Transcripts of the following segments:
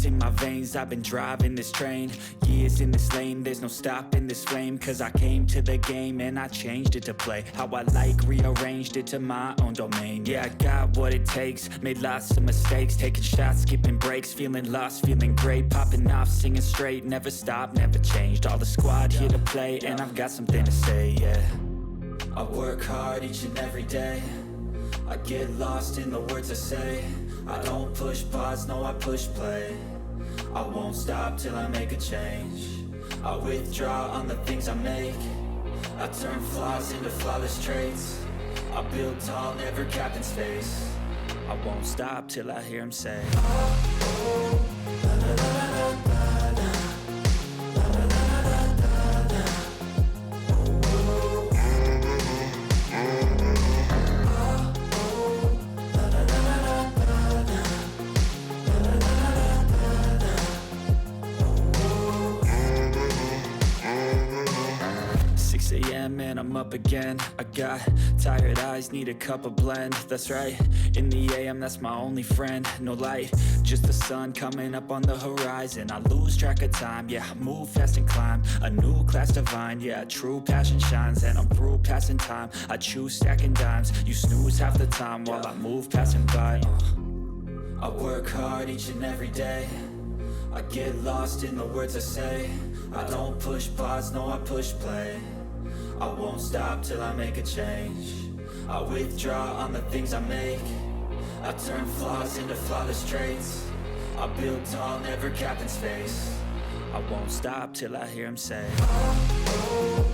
in my veins, I've been driving this train. Years in this lane, there's no stopping this flame. Cause I came to the game and I changed it to play how I like, rearranged it to my own domain. Yeah, I got what it takes, made lots of mistakes, taking shots, skipping breaks, feeling lost, feeling great, popping off, singing straight, never stopped, never changed. All the squad here to play, and I've got something to say, yeah. I work hard each and every day, I get lost in the words I say. I don't push pause, no I push play. I won't stop till I make a change. I withdraw on the things I make. I turn flaws into flawless traits. I build tall, never capped in space. I won't stop till I hear him say, oh, la, la, la, la, la. And I'm up again. I got tired eyes, need a cup of blend. That's right, in the AM, that's my only friend. No light, just the sun coming up on the horizon. I lose track of time, yeah, I move fast and climb a new class divine, yeah, true passion shines. And I'm through passing time, I choose stacking dimes. You snooze half the time while I move passing by. I work hard each and every day, I get lost in the words I say. I don't push pause, no I push play. I won't stop till I make a change. I withdraw on the things I make. I turn flaws into flawless traits. I build tall, never capped in space. I won't stop till I hear him say, oh, oh,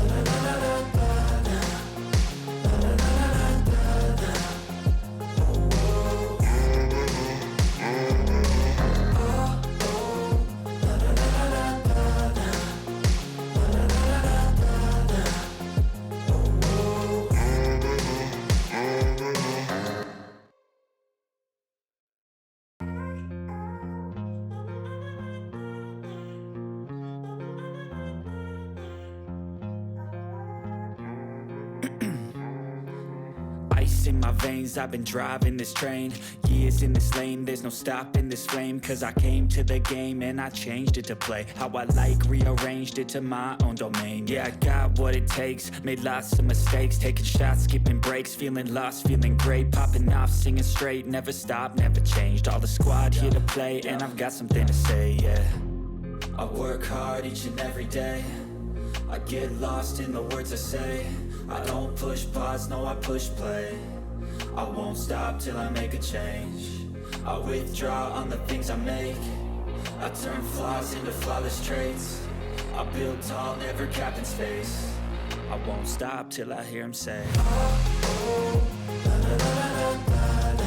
la, la, la, la, la. In my veins, I've been driving this train. Years in this lane, there's no stopping this flame. Cause I came to the game and I changed it to play how I like, rearranged it to my own domain. Yeah, I got what it takes, made lots of mistakes, taking shots, skipping breaks, feeling lost, feeling great, popping off, singing straight, never stopped, never changed. All the squad here to play, and I've got something to say, yeah. I work hard each and every day, I get lost in the words I say. I don't push pause, no I push play. I won't stop till I make a change. I withdraw on the things I make. I turn flaws into flawless traits. I build tall, never capped in space. I won't stop till I hear him say, oh, oh, la, la, la, la, la.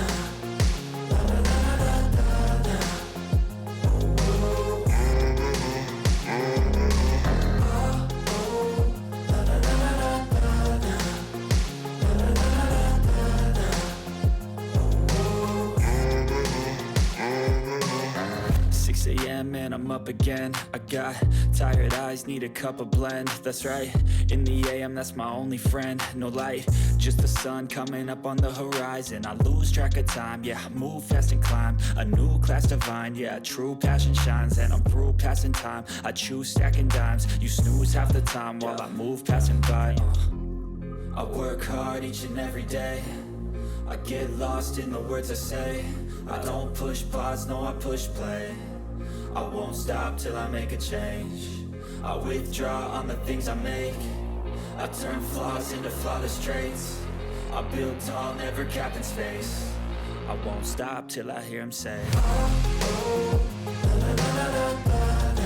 And I'm up again. I got tired eyes, need a cup of blend. That's right, in the AM, that's my only friend. No light, just the sun coming up on the horizon. I lose track of time, yeah, I move fast and climb a new class divine, yeah, true passion shines. And I'm through passing time, I choose stacking dimes. You snooze half the time while I move passing by. I work hard each and every day, I get lost in the words I say. I don't push pause, no I push play. I won't stop till I make a change. I withdraw on the things I make. I turn flaws into flawless traits. I build tall, never capped in space. I won't stop till I hear him say, oh, oh, la, la, la, la, la.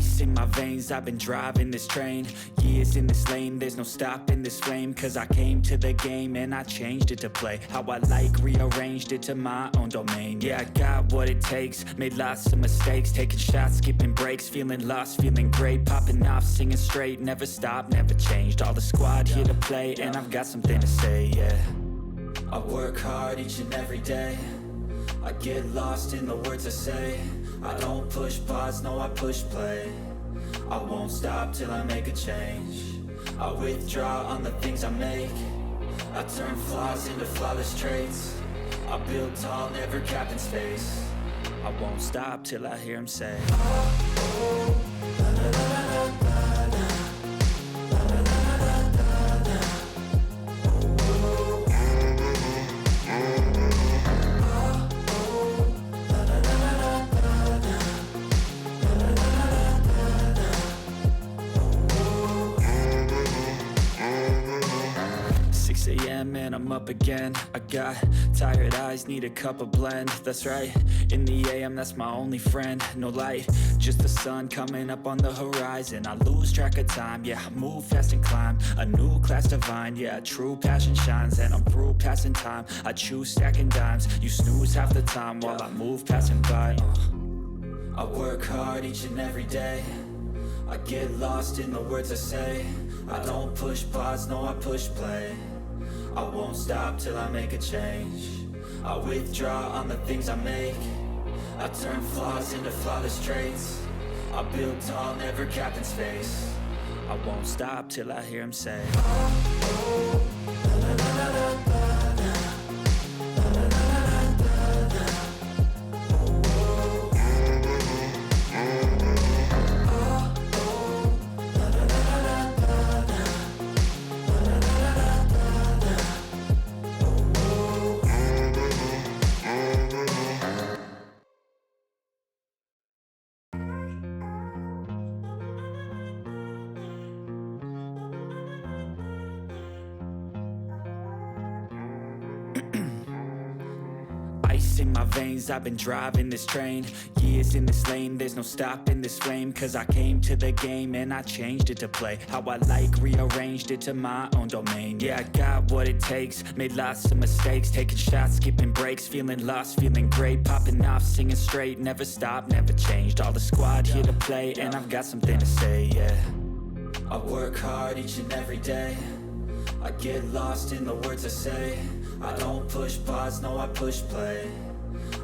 Ice in my veins, I've been driving this train. Years in this lane, there's no stopping this flame. Cause I came to the game and I changed it to play how I like, rearranged it to my own domain. Yeah, I got what it takes, made lots of mistakes, taking shots, skipping breaks, feeling lost, feeling great, popping off, singing straight, never stopped, never changed. All the squad here to play, and I've got something to say, yeah. I work hard each and every day, I get lost in the words I say. I don't push pause, no I push play. I won't stop till I make a change. I withdraw on the things I make. I turn flaws into flawless traits. I build tall, never capped in space. I won't stop till I hear him say, oh, la, la, la, la, la. And I'm up again. I got tired eyes, need a cup of blend. That's right, in the AM, that's my only friend. No light, just the sun coming up on the horizon. I lose track of time, yeah, I move fast and climb a new class divine, yeah, true passion shines. And I'm through passing time, I choose stacking dimes. You snooze half the time while I move passing by. I work hard each and every day, I get lost in the words I say. I don't push pause, no I push play. I won't stop till I make a change. I withdraw on the things I make. I turn flaws into flawless traits. I build tall, never capped in space. I won't stop till I hear him say, oh, oh, la, la, la, la, la. Ice in my veins, I've been driving this train. Years in this lane, there's no stopping this flame. Cause I came to the game and I changed it to play how I like, rearranged it to my own domain. Yeah, I got what it takes, made lots of mistakes, taking shots, skipping breaks, feeling lost, feeling great, popping off, singing straight, never stopped, never changed. All the squad here to play, and I've got something to say, yeah. I work hard each and every day, I get lost in the words I say. I don't push pause, no I push play.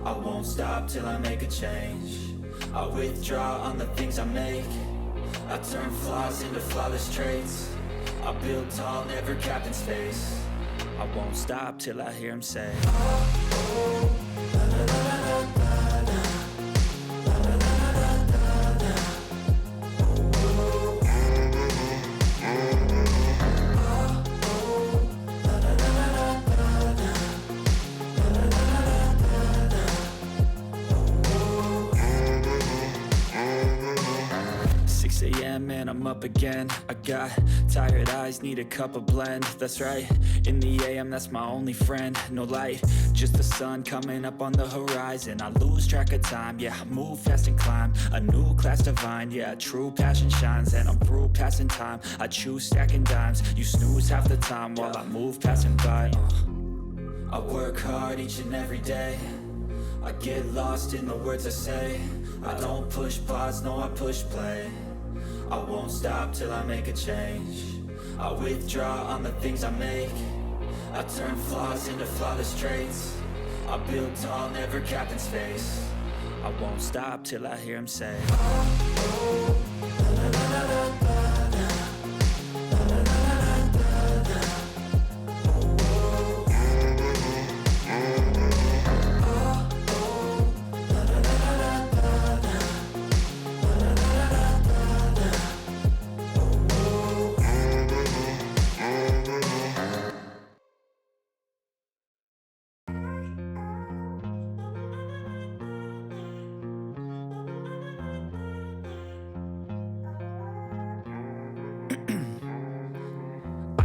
I won't stop till I make a change. I withdraw on the things I make. I turn flaws into flawless traits. I build tall, never capped in space. I won't stop till I hear him say, oh, oh, la, la, la, la, la. And I'm up again. I got tired eyes, need a cup of blend. That's right, in the AM, that's my only friend. No light, just the sun coming up on the horizon. I lose track of time, yeah, I move fast and climb a new class divine, yeah, true passion shines. And I'm through passing time, I choose stacking dimes. You snooze half the time while I move passing by. I work hard each and every day, I get lost in the words I say. I don't push pause, no I push play. I won't stop till I make a change. I withdraw on the things I make. I turn flaws into flawless traits. I build tall, never capped in space. I won't stop till I hear him say, oh, oh, la, la, la, la, la.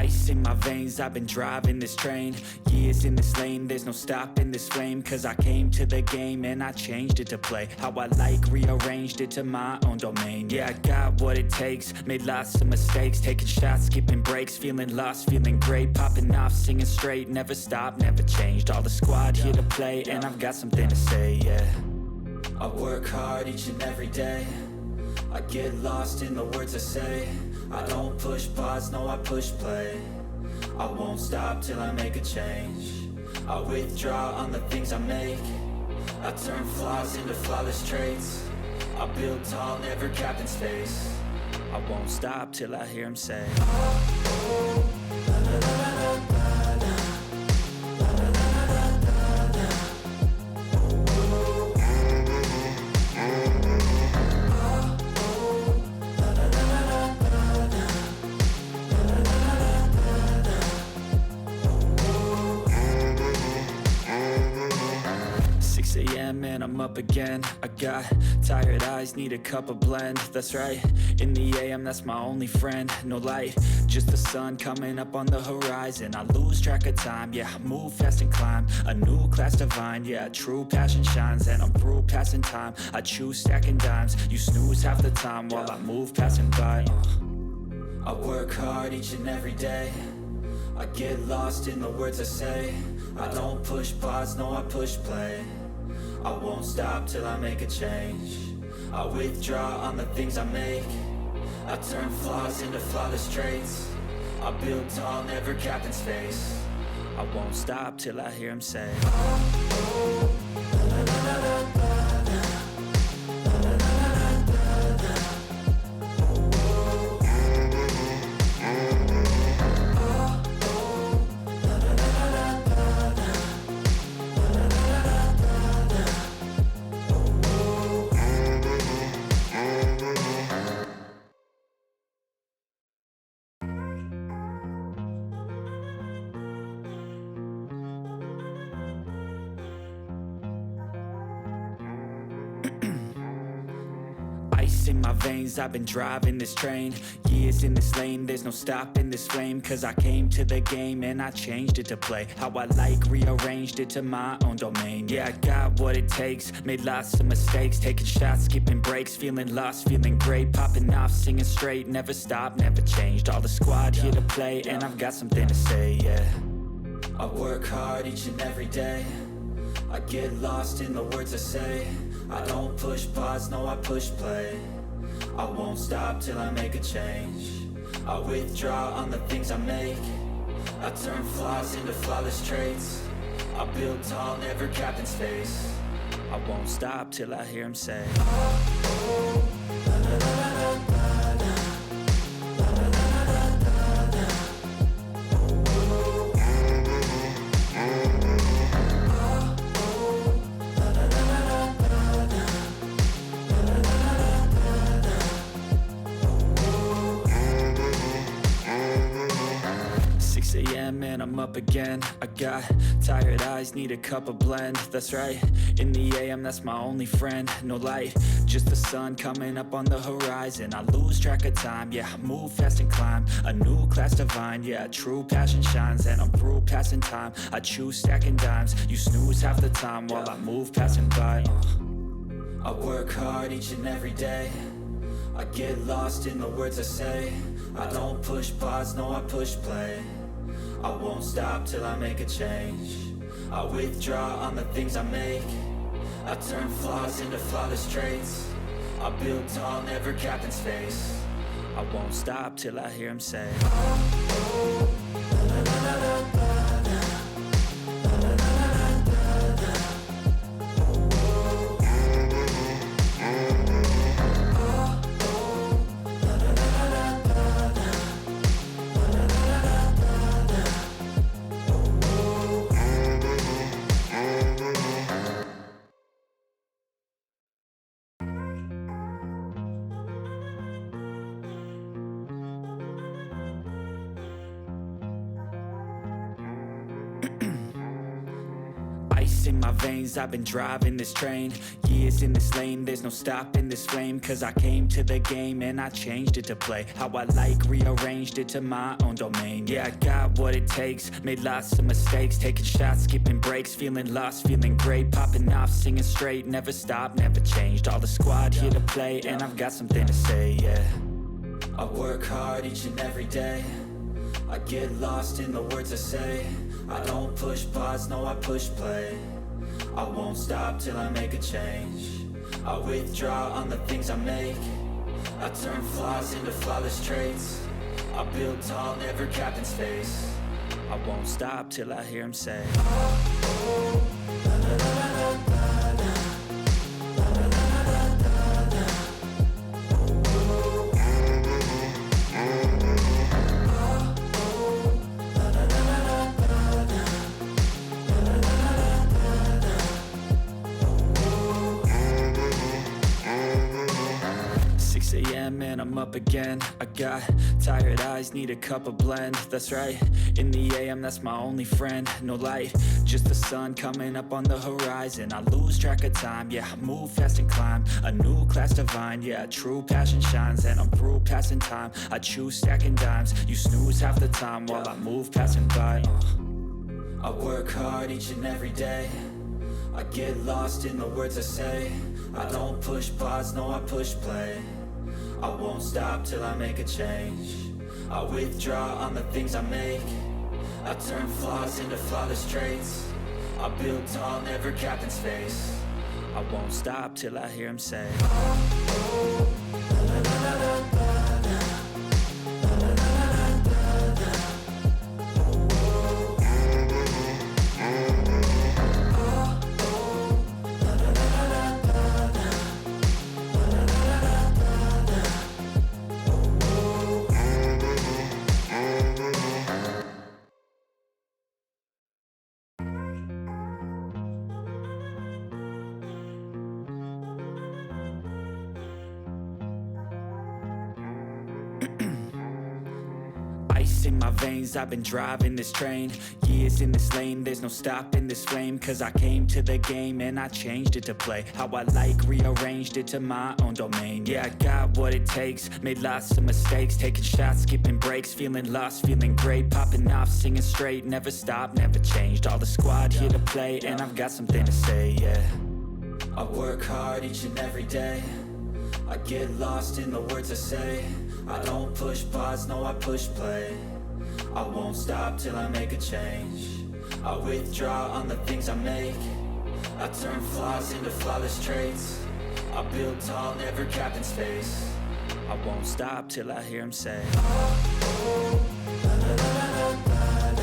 Ice in my veins, I've been driving this train. Years in this lane, there's no stopping this flame. Cause I came to the game and I changed it to play how I like, rearranged it to my own domain. Yeah, I got what it takes, made lots of mistakes, taking shots, skipping breaks, feeling lost, feeling great, popping off, singing straight, never stopped, never changed. All the squad here to play, and I've got something to say, yeah. I work hard each and every day, I get lost in the words I say. I don't push pause, no I push play. I won't stop till I make a change. I withdraw on the things I make. I turn flaws into flawless traits. I build tall, never capped in space. I won't stop till I hear him say, oh, la, la, la, la, la, la. And I'm up again. I got tired eyes, need a cup of blend. That's right, in the AM, that's my only friend. No light, just the sun coming up on the horizon. I lose track of time, yeah, I move fast and climb a new class divine, yeah, true passion shines. And I'm through passing time, I choose stacking dimes. You snooze half the time while I move passing by. I work hard each and every day, I get lost in the words I say. I don't push pause, no I push play. I won't stop till I make a change. I withdraw on the things I make. I turn flaws into flawless traits. I build tall, never capped in space. I won't stop till I hear him say, oh, oh, la, la, la, la, la. In my veins, I've been driving this train. Years in this lane, there's no stopping this flame. Cause I came to the game and I changed it to play how I like, rearranged it to my own domain. Yeah, I got what it takes, made lots of mistakes, taking shots, skipping breaks, feeling lost, feeling great, popping off, singing straight, never stopped, never changed. All the squad here to play, and I've got something to say, yeah. I work hard each and every day, I get lost in the words I say. I don't push pause, no I push play. I won't stop till I make a change. I withdraw on the things I make. I turn flaws into flawless traits. I build tall, never capped in space. I won't stop till I hear him say, oh, oh, la, la, la, la, la, la. And I'm up again. I got tired eyes, need a cup of blend. That's right, in the AM, that's my only friend. No light, just the sun coming up on the horizon. I lose track of time, yeah, I move fast and climb a new class divine, yeah, true passion shines. And I'm through passing time, I choose stacking dimes. You snooze half the time while I move passing by. I work hard each and every day, I get lost in the words I say. I don't push pause, no I push play. I won't stop till I make a change. I withdraw on the things I make. I turn flaws into flawless traits. I build tall, never capped in space. I won't stop till I hear him say, oh, oh, la, la, la, la, la, la. Ice in my veins, I've been driving this train. Years in this lane, there's no stopping this flame. Cause I came to the game and I changed it to play how I like, rearranged it to my own domain. Yeah, I got what it takes, made lots of mistakes, taking shots, skipping breaks, feeling lost, feeling great, popping off, singing straight, never stopped, never changed. All the squad here to play, and I've got something to say, yeah. I work hard each and every day, I get lost in the words I say. I don't push pause, no I push play. I won't stop till I make a change. I withdraw on the things I make. I turn flaws into flawless traits. I build tall, never capped in space. I won't stop till I hear him say, oh, la, la, la, la, la, la. And I'm up again. I got tired eyes, need a cup of blend. That's right, in the AM, that's my only friend. No light, just the sun coming up on the horizon. I lose track of time, yeah, I move fast and climb a new class divine, yeah, true passion shines. And I'm through passing time, I choose stacking dimes. You snooze half the time while I move passing by. I work hard each and every day, I get lost in the words I say. I don't push pause, no I push play. I won't stop till I make a change. I withdraw on the things I make. I turn flaws into flawless traits. I build tall, never capped in space. I won't stop till I hear him say, oh, la, la, la, la, la, la. In my veins, I've been driving this train. Years in this lane, there's no stopping this flame. Cause I came to the game and I changed it to play how I like, rearranged it to my own domain. Yeah, I got what it takes, made lots of mistakes, taking shots, skipping breaks, feeling lost, feeling great, popping off, singing straight, never stopped, never changed. All the squad here to play, and I've got something to say, yeah. I work hard each and every day, I get lost in the words I say. I don't push pause, no I push play. I won't stop till I make a change. I withdraw on the things I make. I turn flaws into flawless traits. I build tall, never capped in space. I won't stop till I hear him say, oh, la, la, la, la, la, la.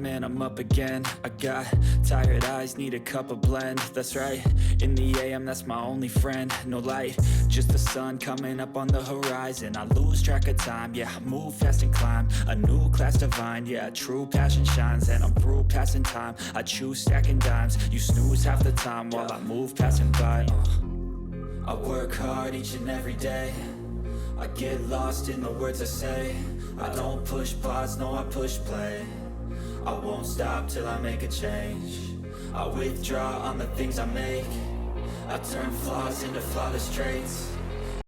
And I'm up again. I got tired eyes, need a cup of blend. That's right, in the AM, that's my only friend. No light, just the sun coming up on the horizon. I lose track of time, yeah, I move fast and climb a new class divine, yeah, true passion shines. And I'm through passing time, I choose stacking dimes. You snooze half the time while I move passing by. I work hard each and every day, I get lost in the words I say. I don't push pause, no I push play. I won't stop till I make a change. I withdraw on the things I make. I turn flaws into flawless traits.